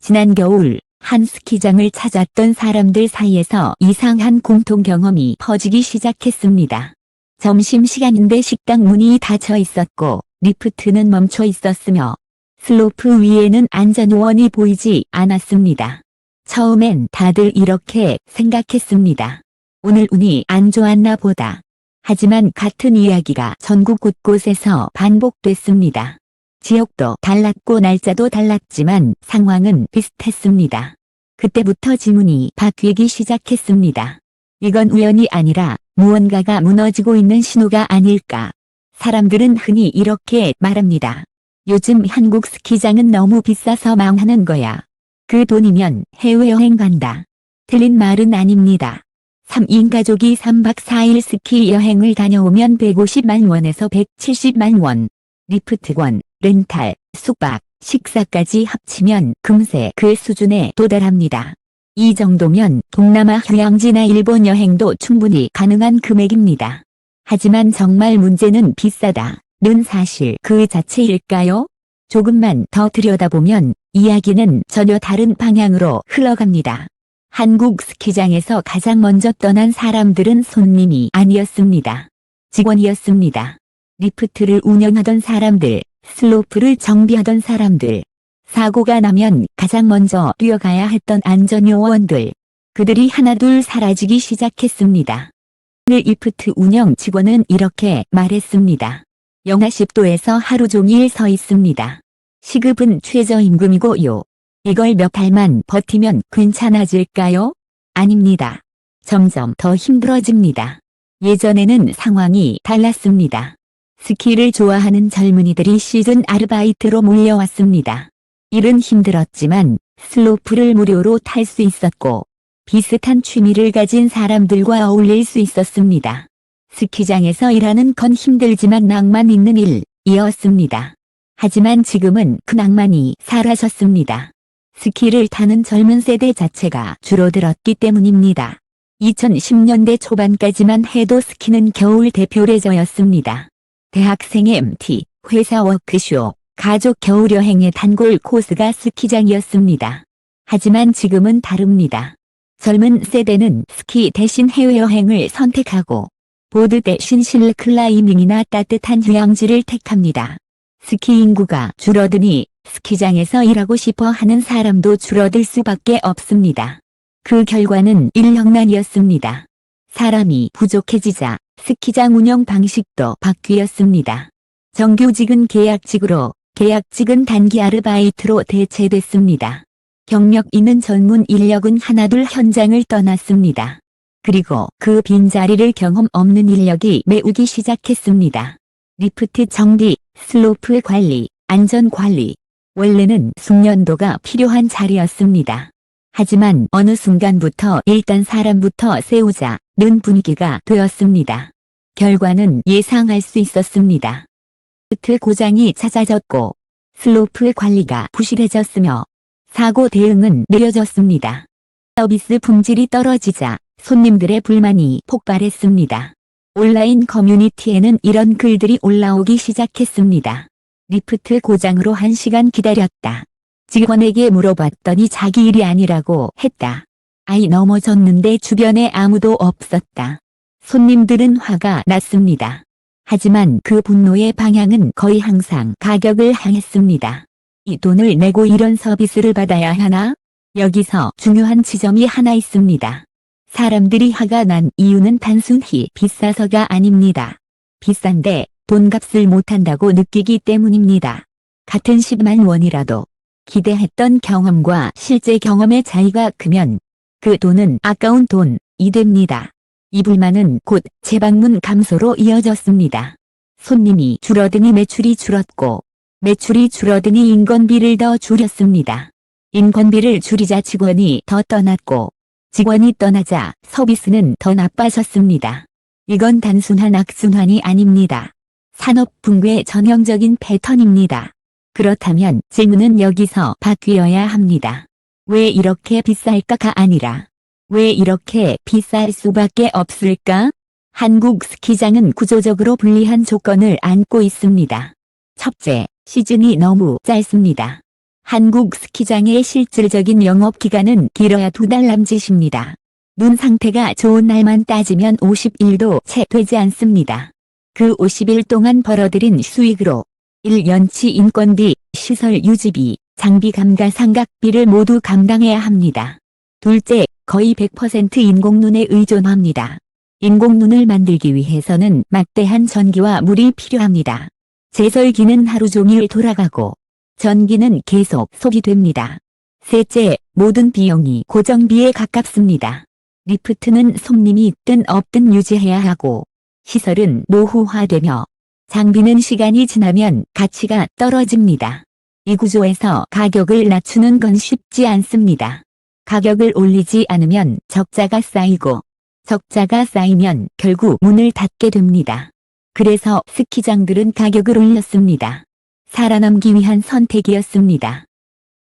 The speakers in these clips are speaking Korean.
지난 겨울 한 스키장을 찾았던 사람들 사이에서 이상한 공통 경험이 퍼지기 시작했습니다. 점심시간인데 식당 문이 닫혀 있었고 리프트는 멈춰 있었으며 슬로프 위에는 안전요원이 보이지 않았습니다. 처음엔 다들 이렇게 생각했습니다. 오늘 운이 안 좋았나 보다. 하지만 같은 이야기가 전국 곳곳에서 반복됐습니다. 지역도 달랐고 날짜도 달랐지만 상황은 비슷했습니다. 그때부터 지문이 바뀌기 시작했습니다. 이건 우연이 아니라 무언가가 무너지고 있는 신호가 아닐까. 사람들은 흔히 이렇게 말합니다. 요즘 한국 스키장은 너무 비싸서 망하는 거야. 그 돈이면 해외여행 간다. 틀린 말은 아닙니다. 3인 가족이 3박 4일 스키 여행을 다녀오면 150만 원에서 170만 원. 리프트권, 렌탈, 숙박, 식사까지 합치면 금세 그 수준에 도달합니다. 이 정도면 동남아 휴양지나 일본 여행도 충분히 가능한 금액입니다. 하지만 정말 문제는 비싸다는 사실 그 자체일까요? 조금만 더 들여다보면 이야기는 전혀 다른 방향으로 흘러갑니다. 한국 스키장에서 가장 먼저 떠난 사람들은 손님이 아니었습니다. 직원이었습니다. 리프트를 운영하던 사람들, 슬로프를 정비하던 사람들, 사고가 나면 가장 먼저 뛰어가야 했던 안전요원들, 그들이 하나둘 사라지기 시작했습니다. 리프트 운영 직원은 이렇게 말했습니다. 영하 10도에서 하루 종일 서 있습니다. 시급은 최저임금이고요. 이걸 몇 달만 버티면 괜찮아질까요? 아닙니다. 점점 더 힘들어집니다. 예전에는 상황이 달랐습니다. 스키를 좋아하는 젊은이들이 시즌 아르바이트로 몰려왔습니다. 일은 힘들었지만 슬로프를 무료로 탈 수 있었고 비슷한 취미를 가진 사람들과 어울릴 수 있었습니다. 스키장에서 일하는 건 힘들지만 낭만 있는 일이었습니다. 하지만 지금은 그 낭만이 사라졌습니다. 스키를 타는 젊은 세대 자체가 줄어들었기 때문입니다. 2010년대 초반까지만 해도 스키는 겨울 대표 레저였습니다. 대학생의 MT, 회사 워크숍, 가족 겨울여행의 단골 코스가 스키장이었습니다. 하지만 지금은 다릅니다. 젊은 세대는 스키 대신 해외여행을 선택하고 보드 대신 실내 클라이밍이나 따뜻한 휴양지를 택합니다. 스키 인구가 줄어드니 스키장에서 일하고 싶어 하는 사람도 줄어들 수밖에 없습니다. 그 결과는 일형난이었습니다. 사람이 부족해지자 스키장 운영 방식도 바뀌었습니다. 정규직은 계약직으로, 계약직은 단기 아르바이트로 대체됐습니다. 경력 있는 전문 인력은 하나둘 현장을 떠났습니다. 그리고 그 빈자리를 경험 없는 인력이 메우기 시작했습니다. 리프트 정비, 슬로프 관리, 안전 관리. 원래는 숙련도가 필요한 자리였습니다. 하지만 어느 순간부터 일단 사람부터 세우자는 분위기가 되었습니다. 결과는 예상할 수 있었습니다. 리프트 고장이 잦아졌고 슬로프 관리가 부실해졌으며 사고 대응은 느려졌습니다. 서비스 품질이 떨어지자 손님들의 불만이 폭발했습니다. 온라인 커뮤니티에는 이런 글들이 올라오기 시작했습니다. 리프트 고장으로 1시간 기다렸다. 직원에게 물어봤더니 자기 일이 아니라고 했다. 아이 넘어졌는데 주변에 아무도 없었다. 손님들은 화가 났습니다. 하지만 그 분노의 방향은 거의 항상 가격을 향했습니다. 이 돈을 내고 이런 서비스를 받아야 하나? 여기서 중요한 지점이 하나 있습니다. 사람들이 화가 난 이유는 단순히 비싸서가 아닙니다. 비싼데 돈값을 못한다고 느끼기 때문입니다. 같은 10만 원이라도 기대했던 경험과 실제 경험의 차이가 크면 그 돈은 아까운 돈이 됩니다. 이 불만은 곧 재방문 감소로 이어졌습니다. 손님이 줄어드니 매출이 줄었고 매출이 줄어드니 인건비를 더 줄였습니다. 인건비를 줄이자 직원이 더 떠났고 직원이 떠나자 서비스는 더 나빠졌습니다. 이건 단순한 악순환이 아닙니다. 산업 붕괴의 전형적인 패턴입니다. 그렇다면 질문은 여기서 바뀌어야 합니다. 왜 이렇게 비쌀까가 아니라 왜 이렇게 비쌀 수밖에 없을까? 한국 스키장은 구조적으로 불리한 조건을 안고 있습니다. 첫째, 시즌이 너무 짧습니다. 한국 스키장의 실질적인 영업기간은 길어야 2달 남짓입니다. 눈 상태가 좋은 날만 따지면 50일도 채 되지 않습니다. 그 50일 동안 벌어들인 수익으로 1년치 인건비, 시설 유지비, 장비 감가상각비를 모두 감당해야 합니다. 둘째, 거의 100% 인공눈에 의존합니다. 인공눈을 만들기 위해서는 막대한 전기와 물이 필요합니다. 제설기는 하루 종일 돌아가고 전기는 계속 소비됩니다. 셋째, 모든 비용이 고정비에 가깝습니다. 리프트는 손님이 있든 없든 유지해야 하고 시설은 노후화되며 장비는 시간이 지나면 가치가 떨어집니다. 이 구조에서 가격을 낮추는 건 쉽지 않습니다. 가격을 올리지 않으면 적자가 쌓이고 적자가 쌓이면 결국 문을 닫게 됩니다. 그래서 스키장들은 가격을 올렸습니다. 살아남기 위한 선택이었습니다.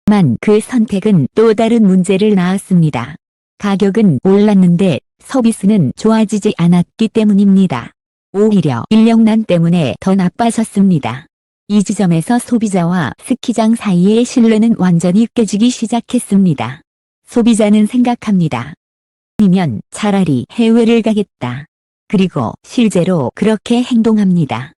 하지만 그 선택은 또 다른 문제를 낳았습니다. 가격은 올랐는데 서비스는 좋아지지 않았기 때문입니다. 오히려 인력난 때문에 더 나빠졌습니다. 이 지점에서 소비자와 스키장 사이의 신뢰는 완전히 깨지기 시작했습니다. 소비자는 생각합니다. 아니면 차라리 해외를 가겠다. 그리고 실제로 그렇게 행동합니다.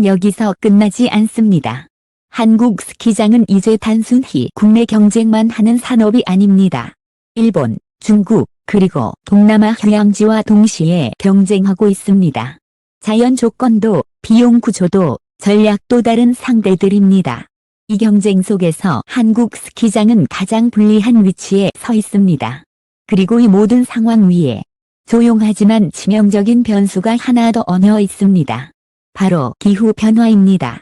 여기서 끝나지 않습니다. 한국 스키장은 이제 단순히 국내 경쟁만 하는 산업이 아닙니다. 일본, 중국, 그리고 동남아 휴양지와 동시에 경쟁하고 있습니다. 자연 조건도, 비용 구조도, 전략도 다른 상대들입니다. 이 경쟁 속에서 한국 스키장은 가장 불리한 위치에 서 있습니다. 그리고 이 모든 상황 위에 조용하지만 치명적인 변수가 하나 더 얹혀 있습니다. 바로 기후 변화입니다.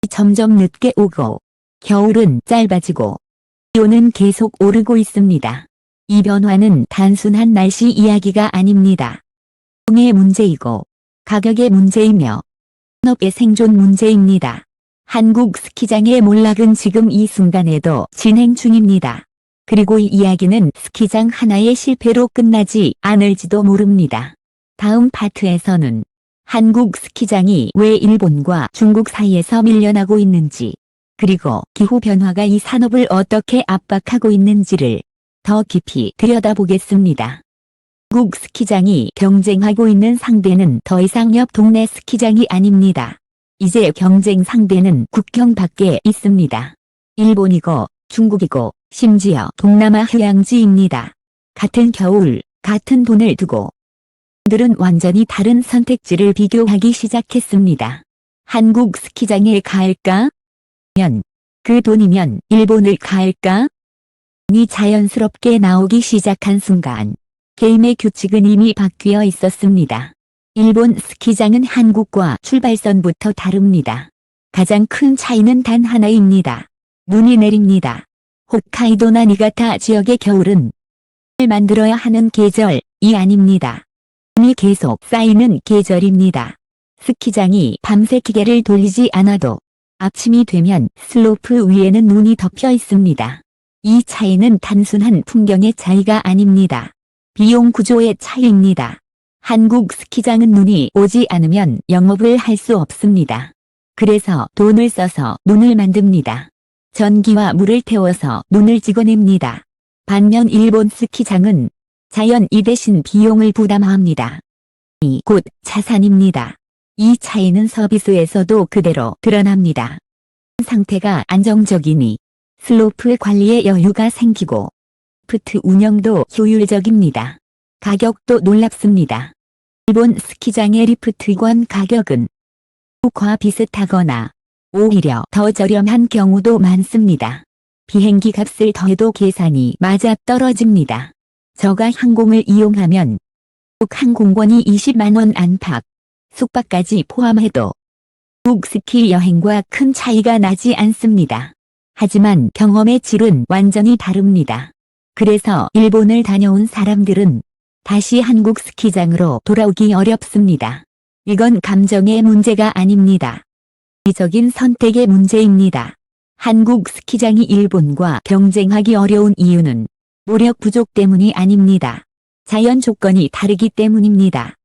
점점 늦게 오고 겨울은 짧아지고 기온은 계속 오르고 있습니다. 이 변화는 단순한 날씨 이야기가 아닙니다. 공의 문제이고 가격의 문제이며 산업의 생존 문제입니다. 한국 스키장의 몰락은 지금 이 순간에도 진행 중입니다. 그리고 이 이야기는 스키장 하나의 실패로 끝나지 않을지도 모릅니다. 다음 파트에서는 한국 스키장이 왜 일본과 중국 사이에서 밀려나고 있는지, 그리고 기후 변화가 이 산업을 어떻게 압박하고 있는지를 더 깊이 들여다보겠습니다. 한국 스키장이 경쟁하고 있는 상대는 더 이상 옆 동네 스키장이 아닙니다. 이제 경쟁 상대는 국경 밖에 있습니다. 일본이고 중국이고 심지어 동남아 휴양지입니다. 같은 겨울, 같은 돈을 두고 들은 완전히 다른 선택지를 비교하기 시작했습니다. 한국 스키장에 갈까? 그 돈이면 일본을 갈까? 이 자연스럽게 나오기 시작한 순간 게임의 규칙은 이미 바뀌어 있었습니다. 일본 스키장은 한국과 출발선부터 다릅니다. 가장 큰 차이는 단 하나입니다. 눈이 내립니다. 홋카이도나 니가타 지역의 겨울은 만들어야 하는 계절이 아닙니다. 눈이 계속 쌓이는 계절입니다. 스키장이 밤새 기계를 돌리지 않아도 아침이 되면 슬로프 위에는 눈이 덮여 있습니다. 이 차이는 단순한 풍경의 차이가 아닙니다. 비용 구조의 차이입니다. 한국 스키장은 눈이 오지 않으면 영업을 할 수 없습니다. 그래서 돈을 써서 눈을 만듭니다. 전기와 물을 태워서 눈을 찍어냅니다. 반면 일본 스키장은 자연이 대신 비용을 부담합니다. 이 곧 자산입니다. 이 차이는 서비스에서도 그대로 드러납니다. 상태가 안정적이니 슬로프 관리에 여유가 생기고 리프트 운영도 효율적입니다. 가격도 놀랍습니다. 일본 스키장의 리프트권 가격은 한국과 비슷하거나 오히려 더 저렴한 경우도 많습니다. 비행기 값을 더해도 계산이 맞아 떨어집니다. 저가 항공을 이용하면 항공권이 20만 원 안팎, 숙박까지 포함해도 한국 스키 여행과 큰 차이가 나지 않습니다. 하지만 경험의 질은 완전히 다릅니다. 그래서 일본을 다녀온 사람들은 다시 한국 스키장으로 돌아오기 어렵습니다. 이건 감정의 문제가 아닙니다. 이적인 선택의 문제입니다. 한국 스키장이 일본과 경쟁하기 어려운 이유는 노력 부족 때문이 아닙니다. 자연 조건이 다르기 때문입니다.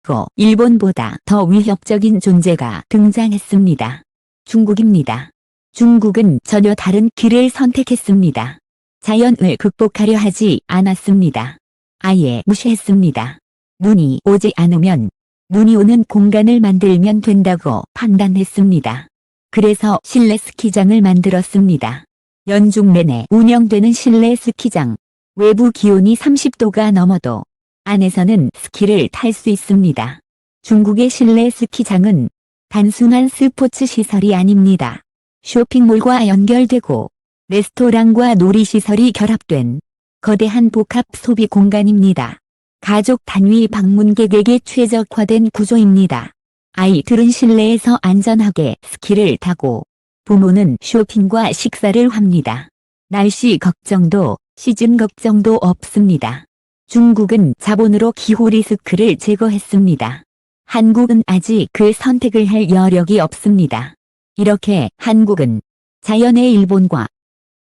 또 일본보다 더 위협적인 존재가 등장했습니다. 중국입니다. 중국은 전혀 다른 길을 선택했습니다. 자연을 극복하려 하지 않았습니다. 아예 무시했습니다. 눈이 오지 않으면 눈이 오는 공간을 만들면 된다고 판단했습니다. 그래서 실내 스키장을 만들었습니다. 연중 내내 운영되는 실내 스키장. 외부 기온이 30도가 넘어도 안에서는 스키를 탈 수 있습니다. 중국의 실내 스키장은 단순한 스포츠 시설이 아닙니다. 쇼핑몰과 연결되고 레스토랑과 놀이시설이 결합된 거대한 복합 소비 공간입니다. 가족 단위 방문객에게 최적화된 구조입니다. 아이들은 실내에서 안전하게 스키를 타고 부모는 쇼핑과 식사를 합니다. 날씨 걱정도 시즌 걱정도 없습니다. 중국은 자본으로 기후 리스크를 제거했습니다. 한국은 아직 그 선택을 할 여력이 없습니다. 이렇게 한국은 자연의 일본과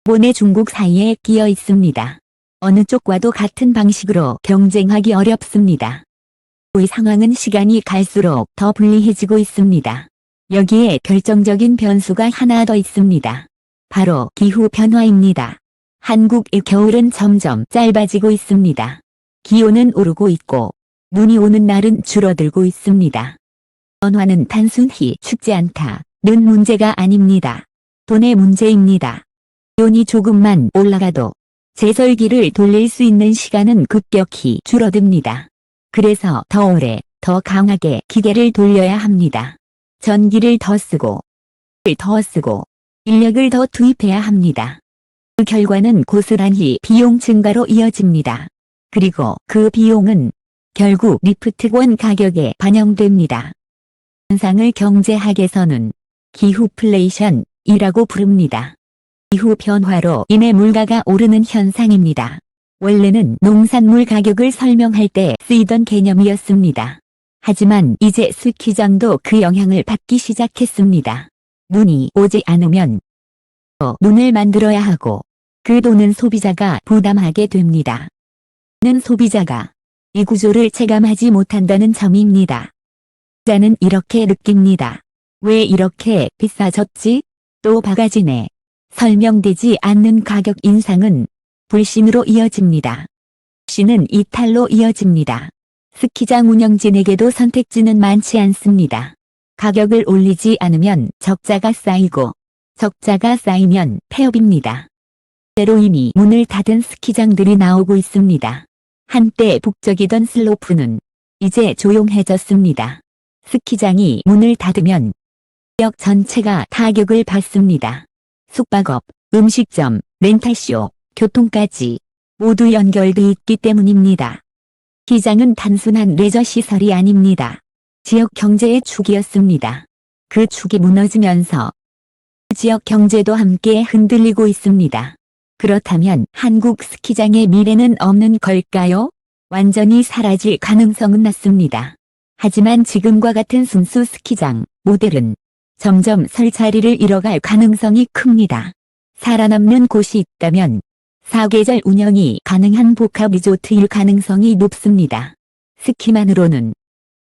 일본의 중국 사이에 끼어 있습니다. 어느 쪽과도 같은 방식으로 경쟁하기 어렵습니다. 이 상황은 시간이 갈수록 더 불리해지고 있습니다. 여기에 결정적인 변수가 하나 더 있습니다. 바로 기후 변화입니다. 한국의 겨울은 점점 짧아지고 있습니다. 기온은 오르고 있고 눈이 오는 날은 줄어들고 있습니다. 변화는 단순히 춥지 않다는 문제가 아닙니다. 돈의 문제입니다. 기온이 조금만 올라가도 제설기를 돌릴 수 있는 시간은 급격히 줄어듭니다. 그래서 더 오래, 더 강하게 기계를 돌려야 합니다. 전기를 더 쓰고, 인력을 더 투입해야 합니다. 그 결과는 고스란히 비용 증가로 이어집니다. 그리고 그 비용은 결국 리프트권 가격에 반영됩니다. 현상을 경제학에서는 기후플레이션이라고 부릅니다. 기후 변화로 인해 물가가 오르는 현상입니다. 원래는 농산물 가격을 설명할 때 쓰이던 개념이었습니다. 하지만 이제 스키장도 그 영향을 받기 시작했습니다. 눈이 오지 않으면 눈을 만들어야 하고 그 돈은 소비자가 부담하게 됩니다. 는 소비자가 이 구조를 체감하지 못한다는 점입니다. 소비자는 이렇게 느낍니다. 왜 이렇게 비싸졌지? 또 바가지네. 설명되지 않는 가격 인상은 불신으로 이어집니다. 불신은 이탈로 이어집니다. 스키장 운영진에게도 선택지는 많지 않습니다. 가격을 올리지 않으면 적자가 쌓이고 적자가 쌓이면 폐업입니다. 때로 이미 문을 닫은 스키장들이 나오고 있습니다. 한때 북적이던 슬로프는 이제 조용해졌습니다. 스키장이 문을 닫으면 지역 전체가 타격을 받습니다. 숙박업, 음식점, 렌탈쇼, 교통까지 모두 연결돼 있기 때문입니다. 스키장은 단순한 레저 시설이 아닙니다. 지역 경제의 축이었습니다. 그 축이 무너지면서 지역 경제도 함께 흔들리고 있습니다. 그렇다면 한국 스키장의 미래는 없는 걸까요? 완전히 사라질 가능성은 낮습니다. 하지만 지금과 같은 순수 스키장 모델은 점점 설 자리를 잃어갈 가능성이 큽니다. 살아남는 곳이 있다면 사계절 운영이 가능한 복합 리조트일 가능성이 높습니다. 스키만으로는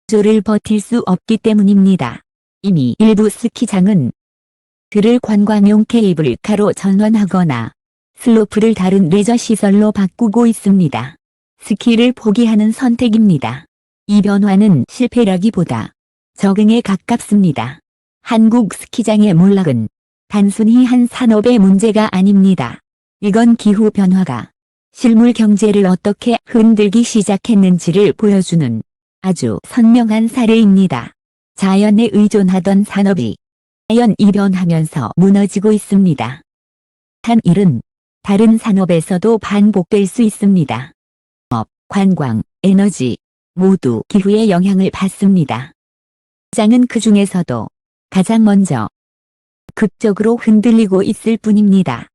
구조를 버틸 수 없기 때문입니다. 이미 일부 스키장은 들을 관광용 케이블카로 전환하거나 슬로프를 다른 레저 시설로 바꾸고 있습니다. 스키를 포기하는 선택입니다. 이 변화는 실패라기보다 적응에 가깝습니다. 한국 스키장의 몰락은 단순히 한 산업의 문제가 아닙니다. 이건 기후 변화가 실물 경제를 어떻게 흔들기 시작했는지를 보여주는 아주 선명한 사례입니다. 자연에 의존하던 산업이 자연 이변하면서 무너지고 있습니다. 한 일은 다른 산업에서도 반복될 수 있습니다. 관광, 에너지 모두 기후의 영향을 받습니다. 시장은 그 중에서도 가장 먼저 극적으로 흔들리고 있을 뿐입니다.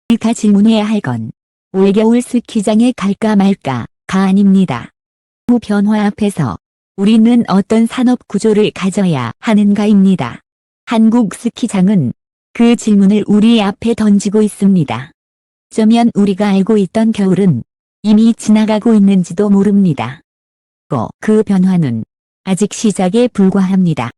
우리가 질문해야 할 건 올겨울 스키장에 갈까 말까가 아닙니다. 기후 변화 앞에서 우리는 어떤 산업 구조를 가져야 하는가입니다. 한국 스키장은 그 질문을 우리 앞에 던지고 있습니다. 어쩌면 우리가 알고 있던 겨울은 이미 지나가고 있는지도 모릅니다. 그 변화는 아직 시작에 불과합니다.